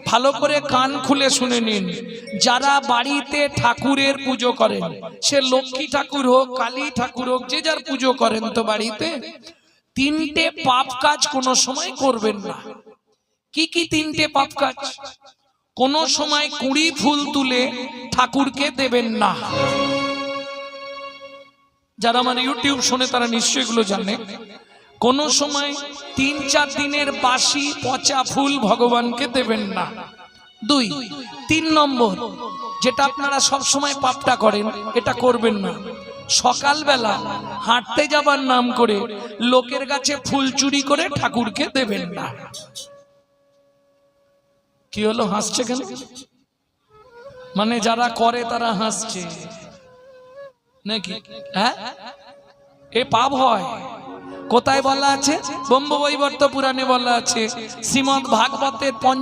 ভালো করে কান খুলে শুনে নিন। যারা বাড়িতে ঠাকুরের পুজো করেন, সে লক্ষ্মী ঠাকুর হোক, কালী ঠাকুর হোক, যে যার পুজো করেন, তো বাড়িতে তিনটে পাপ কাজ কোনো সময় করবেন না। কি কি তিনটে পাপ কাজ? কোন সময় কুড়ি ফুল তুলে ঠাকুরকে দেবেন না। যারা আমার ইউটিউব শুনে তারা নিশ্চয়ই এগুলো জানে। কোন সময় ৩-৪ দিনের বাসি পচা ফুল ভগবানকে দেবেন না। ২, ৩ নম্বর, যেটা আপনারা সব সময় পাপটা করেন, এটা করবেন না। সকালবেলা হাঁটতে যাবার নাম করে লোকের কাছে ফুল চুরি করে ঠাকুরকে দেবেন না। কি হলো, হাসছে কেন? মানে যারা করে তারা হাসছে নাকি? হ্যাঁ, এ পাপ হয়। কোথায় বলা আছে? ব্রহ্মবৈবর্ত পুরাণে বলা আছে, শ্রীমদ্ ভাগবতের ৫ম